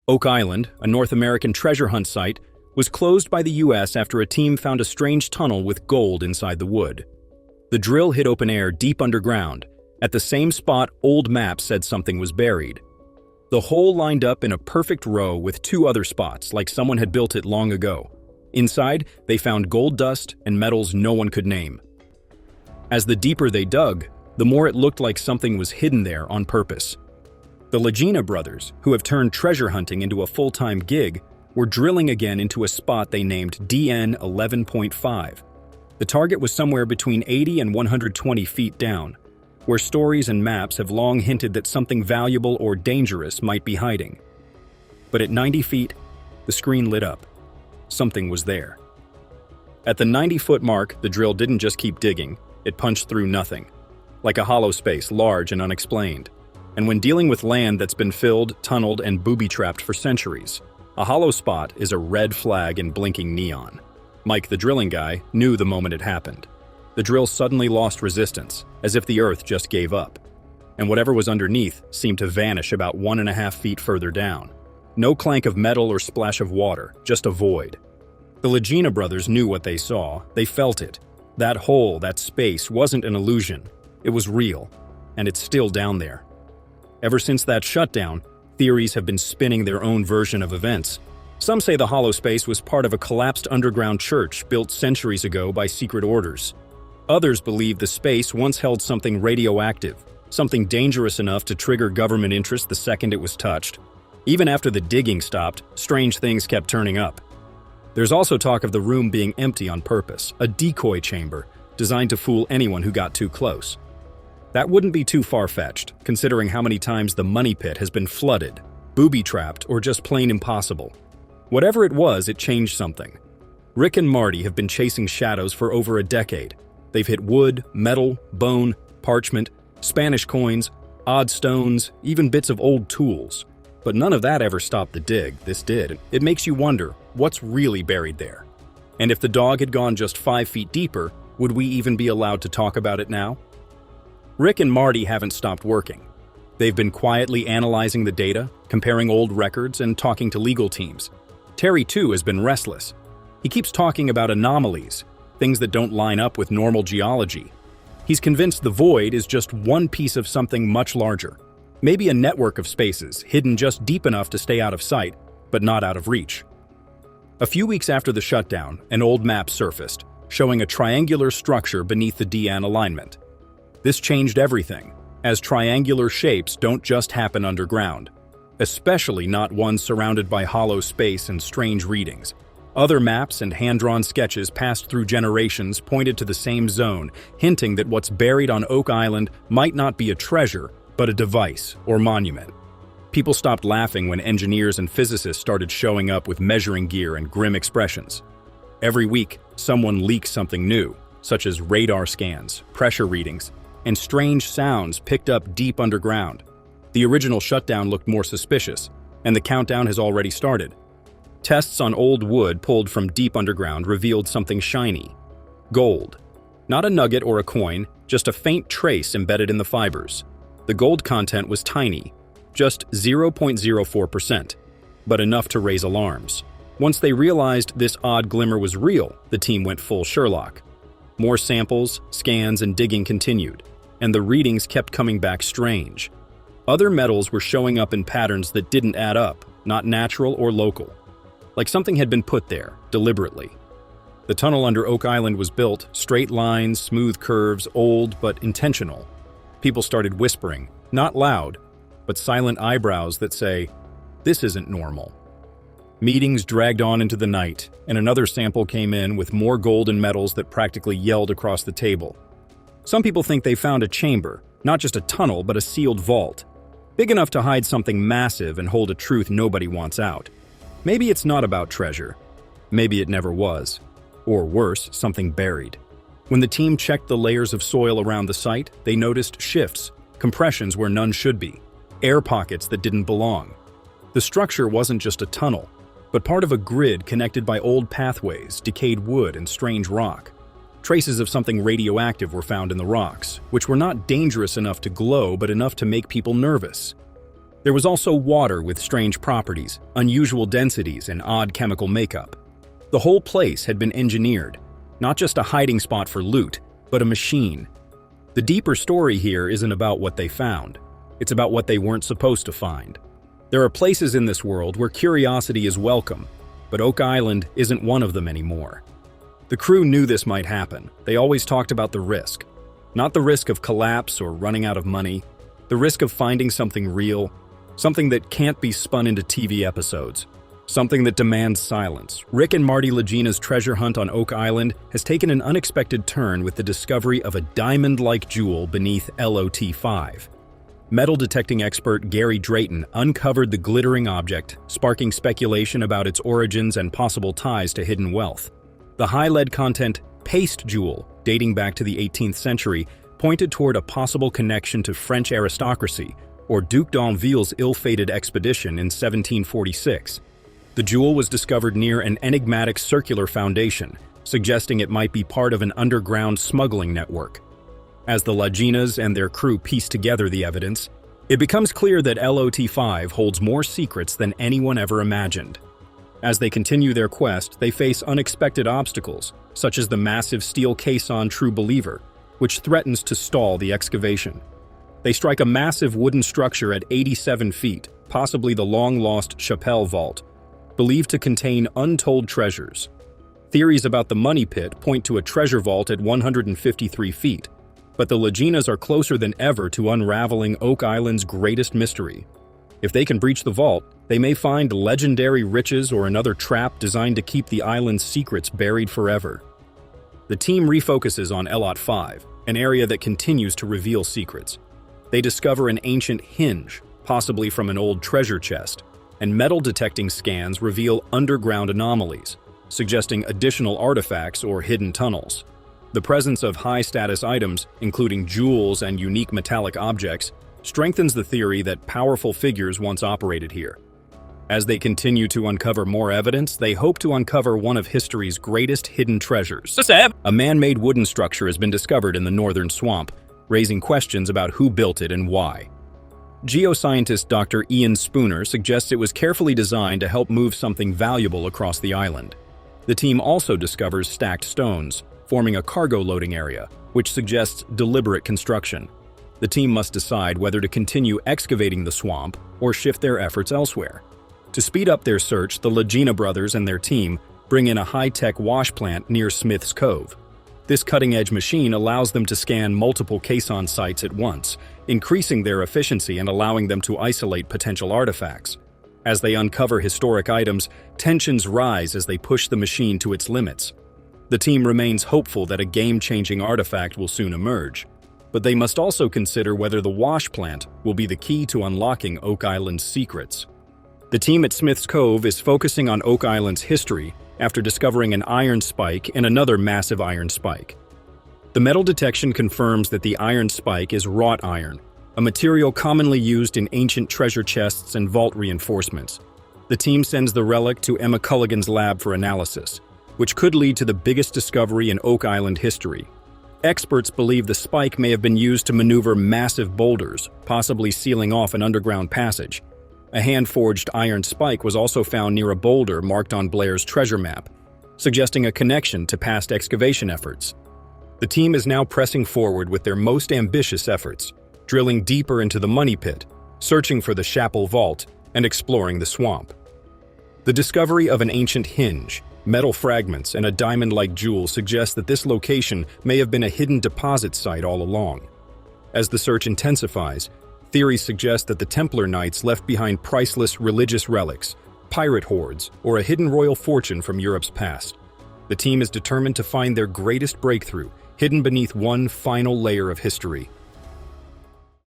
Oak Island, a North American treasure hunt site, was closed by the US after a team found a strange tunnel with gold inside the wood. The drill hit open air deep underground, at the same spot old maps said something was buried. The hole lined up in a perfect row with two other spots, like someone had built it long ago. Inside, they found gold dust and metals no one could name. As the deeper they dug, the more it looked like something was hidden there on purpose. The Lagena brothers, who have turned treasure hunting into a full-time gig, were drilling again into a spot they named DN 11.5. The target was somewhere between 80 and 120 feet down, where stories and maps have long hinted that something valuable or dangerous might be hiding. But at 90 feet, the screen lit up. Something was there. At the 90-foot mark, the drill didn't just keep digging, it punched through nothing, like a hollow space, large and unexplained. And when dealing with land that's been filled, tunneled, and booby-trapped for centuries, a hollow spot is a red flag in blinking neon. Mike, the drilling guy, knew the moment it happened. The drill suddenly lost resistance, as if the earth just gave up. And whatever was underneath seemed to vanish about 1.5 feet further down. No clank of metal or splash of water, just a void. The Lagena brothers knew what they saw. They felt it. That hole, that space, wasn't an illusion. It was real, and it's still down there. Ever since that shutdown, theories have been spinning their own version of events. Some say the hollow space was part of a collapsed underground church built centuries ago by secret orders. Others believe the space once held something radioactive, something dangerous enough to trigger government interest the second it was touched. Even after the digging stopped, strange things kept turning up. There's also talk of the room being empty on purpose, a decoy chamber designed to fool anyone who got too close. That wouldn't be too far-fetched, considering how many times the money pit has been flooded, booby-trapped, or just plain impossible. Whatever it was, it changed something. Rick and Marty have been chasing shadows for over a decade. They've hit wood, metal, bone, parchment, Spanish coins, odd stones, even bits of old tools. But none of that ever stopped the dig. This did. It makes you wonder, what's really buried there? And if the dog had gone just 5 feet deeper, would we even be allowed to talk about it now? Rick and Marty haven't stopped working. They've been quietly analyzing the data, comparing old records, and talking to legal teams. Terry, too, has been restless. He keeps talking about anomalies, things that don't line up with normal geology. He's convinced the void is just one piece of something much larger. Maybe a network of spaces, hidden just deep enough to stay out of sight, but not out of reach. A few weeks after the shutdown, an old map surfaced, showing a triangular structure beneath the DN alignment. This changed everything, as triangular shapes don't just happen underground, especially not ones surrounded by hollow space and strange readings. Other maps and hand-drawn sketches passed through generations pointed to the same zone, hinting that what's buried on Oak Island might not be a treasure, but a device or monument. People stopped laughing when engineers and physicists started showing up with measuring gear and grim expressions. Every week, someone leaks something new, such as radar scans, pressure readings, and strange sounds picked up deep underground. The original shutdown looked more suspicious, and the countdown has already started. Tests on old wood pulled from deep underground revealed something shiny. Gold. Not a nugget or a coin, just a faint trace embedded in the fibers. The gold content was tiny, just 0.04%, but enough to raise alarms. Once they realized this odd glimmer was real, the team went full Sherlock. More samples, scans, and digging continued, and the readings kept coming back strange. Other metals were showing up in patterns that didn't add up, not natural or local. Like something had been put there, deliberately. The tunnel under Oak Island was built, straight lines, smooth curves, old but intentional. People started whispering, not loud, but silent eyebrows that say, "This isn't normal." Meetings dragged on into the night, and another sample came in with more gold and metals that practically yelled across the table. Some people think they found a chamber, not just a tunnel, but a sealed vault, big enough to hide something massive and hold a truth nobody wants out. Maybe it's not about treasure. Maybe it never was. Or worse, something buried. When the team checked the layers of soil around the site, they noticed shifts, compressions where none should be, air pockets that didn't belong. The structure wasn't just a tunnel, but part of a grid connected by old pathways, decayed wood, and strange rock. Traces of something radioactive were found in the rocks, which were not dangerous enough to glow but enough to make people nervous. There was also water with strange properties, unusual densities, and odd chemical makeup. The whole place had been engineered, not just a hiding spot for loot, but a machine. The deeper story here isn't about what they found. It's about what they weren't supposed to find. There are places in this world where curiosity is welcome, but Oak Island isn't one of them anymore. The crew knew this might happen. They always talked about the risk. Not the risk of collapse or running out of money, the risk of finding something real, something that can't be spun into TV episodes, something that demands silence. Rick and Marty Lagena's treasure hunt on Oak Island has taken an unexpected turn with the discovery of a diamond-like jewel beneath LOT-5. Metal detecting expert Gary Drayton uncovered the glittering object, sparking speculation about its origins and possible ties to hidden wealth. The high lead content paste jewel, dating back to the 18th century, pointed toward a possible connection to French aristocracy or Duc d'Anville's ill-fated expedition in 1746. The jewel was discovered near an enigmatic circular foundation, suggesting it might be part of an underground smuggling network. As the Lagenas and their crew piece together the evidence, it becomes clear that LOT-5 holds more secrets than anyone ever imagined. As they continue their quest, they face unexpected obstacles, such as the massive steel caisson True Believer, which threatens to stall the excavation. They strike a massive wooden structure at 87 feet, possibly the long-lost Chapelle Vault, believed to contain untold treasures. Theories about the money pit point to a treasure vault at 153 feet, but the Lagenas are closer than ever to unraveling Oak Island's greatest mystery. If they can breach the vault, they may find legendary riches or another trap designed to keep the island's secrets buried forever. The team refocuses on LOT-5, an area that continues to reveal secrets. They discover an ancient hinge, possibly from an old treasure chest, and metal detecting scans reveal underground anomalies, suggesting additional artifacts or hidden tunnels. The presence of high-status items, including jewels and unique metallic objects, strengthens the theory that powerful figures once operated here. As they continue to uncover more evidence, they hope to uncover one of history's greatest hidden treasures. A man-made wooden structure has been discovered in the northern swamp, raising questions about who built it and why. Geoscientist Dr. Ian Spooner suggests it was carefully designed to help move something valuable across the island. The team also discovers stacked stones, forming a cargo loading area, which suggests deliberate construction. The team must decide whether to continue excavating the swamp or shift their efforts elsewhere. To speed up their search, the Lagena brothers and their team bring in a high-tech wash plant near Smith's Cove. This cutting-edge machine allows them to scan multiple caisson sites at once, increasing their efficiency and allowing them to isolate potential artifacts. As they uncover historic items, tensions rise as they push the machine to its limits. The team remains hopeful that a game-changing artifact will soon emerge, but they must also consider whether the wash plant will be the key to unlocking Oak Island's secrets. The team at Smith's Cove is focusing on Oak Island's history after discovering an iron spike and another massive iron spike. The metal detection confirms that the iron spike is wrought iron, a material commonly used in ancient treasure chests and vault reinforcements. The team sends the relic to Emma Culligan's lab for analysis, which could lead to the biggest discovery in Oak Island history. Experts believe the spike may have been used to maneuver massive boulders, possibly sealing off an underground passage. A hand-forged iron spike was also found near a boulder marked on Blair's treasure map, suggesting a connection to past excavation efforts. The team is now pressing forward with their most ambitious efforts, drilling deeper into the money pit, searching for the Chapelle Vault, and exploring the swamp. The discovery of an ancient hinge, metal fragments, and a diamond-like jewel suggest that this location may have been a hidden deposit site all along. As the search intensifies, theories suggest that the Templar Knights left behind priceless religious relics, pirate hoards, or a hidden royal fortune from Europe's past. The team is determined to find their greatest breakthrough, hidden beneath one final layer of history.